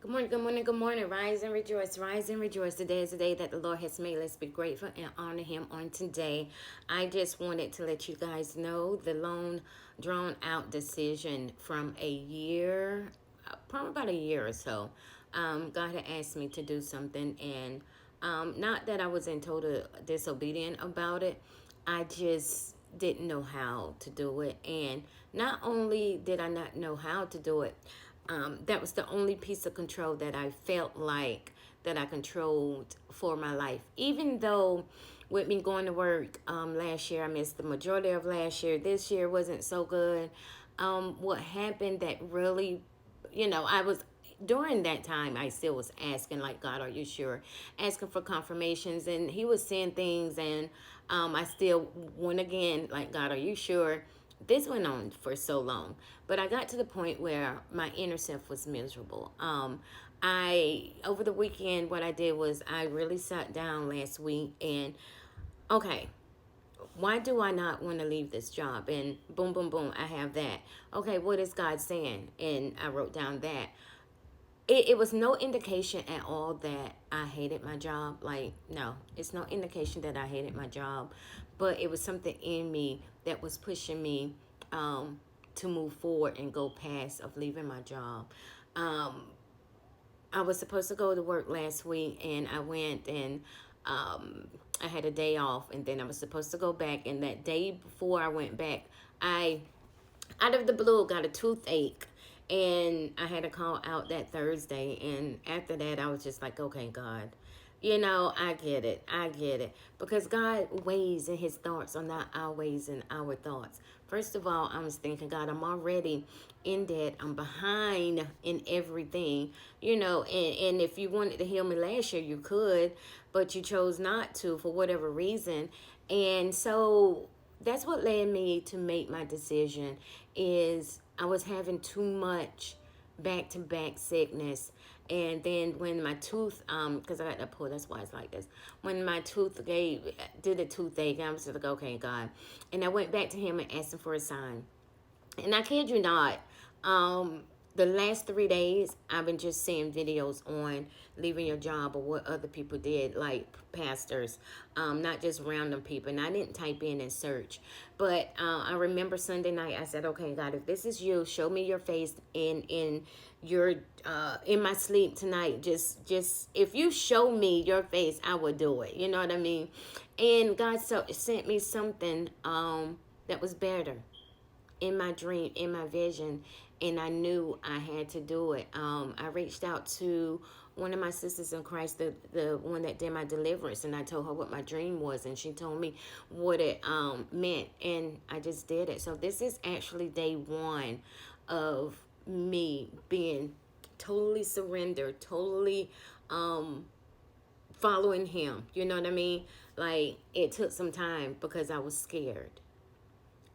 Good morning, good morning, good morning. Rise and rejoice, rise and rejoice. Today is the day that the Lord has made. Let's be grateful and honor Him on today. I just wanted to let you guys know the long, drawn out decision from a year, probably about a year or so. God had asked me to do something, and not that I was in total disobedient about it, I just didn't know how to do it. And not only did I not know how to do it, that was the only piece of control that I felt like that I controlled for my life. Even though with me going to work last year, I missed the majority of last year. This year wasn't so good. What happened that really, I was during that time, I still was asking, like, God, are you sure? Asking for confirmations, and He was saying things, and I still went again, like, God, are you sure? This went on for so long, but I got to the point where my inner self was miserable. I over the weekend, what I did was I really sat down last week and okay, why do I not want to leave this job? And boom, boom, boom, I have that. Okay, what is God saying? And I wrote down that. It was no indication at all that I hated my job. Like, no, it's no indication that I hated my job. But it was something in me that was pushing me to move forward and go past of leaving my job. Um, I was supposed to go to work last week, and I went and I had a day off, and then I was supposed to go back. And that day before I went back, I out of the blue got a toothache, and I had to call out that Thursday. And after that, I was just like, okay, God, I get it. I get it. Because God ways and His thoughts are not our ways and our thoughts. First of all, I was thinking, God, I'm already in debt. I'm behind in everything, and if you wanted to heal me last year, you could, but you chose not to for whatever reason. And so that's what led me to make my decision is I was having too much back-to-back sickness. And then when my tooth because I got that pull, that's why it's like this. When my tooth did a toothache, I was just like, okay, God. And I went back to Him and asked Him for a sign. And I kid you not, um, the last 3 days, I've been just seeing videos on leaving your job or what other people did, like pastors, not just random people. And I didn't type in and search. But I remember Sunday night, I said, okay, God, if this is you, show me your face in my sleep tonight. Just if you show me your face, I will do it. You know what I mean? And God sent me something that was better in my dream, in my vision, and I knew I had to do it. I reached out to one of my sisters in Christ, the one that did my deliverance, and I told her what my dream was, and she told me what it meant, and I just did it. So this is actually day one of me being totally surrendered, totally following Him. You know what I mean? Like, it took some time because I was scared.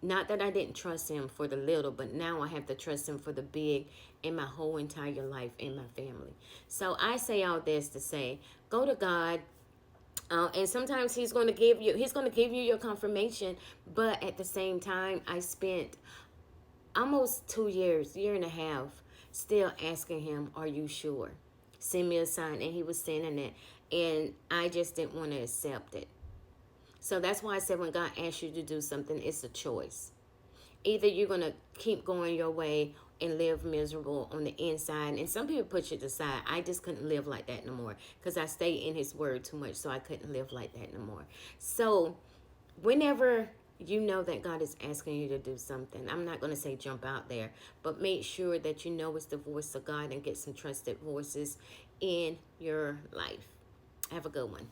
Not that I didn't trust Him for the little, but now I have to trust Him for the big in my whole entire life in my family. So I say all this to say, go to God. And sometimes He's going to give you your confirmation. But at the same time, I spent almost 2 years, year and a half, still asking Him, are you sure? Send me a sign. And He was sending it. And I just didn't want to accept it. So that's why I said when God asks you to do something, it's a choice. Either you're going to keep going your way and live miserable on the inside. And some people put you to the side. I just couldn't live like that no more because I stay in His word too much, so I couldn't live like that no more. So whenever you know that God is asking you to do something, I'm not going to say jump out there, but make sure that you know it's the voice of God and get some trusted voices in your life. Have a good one.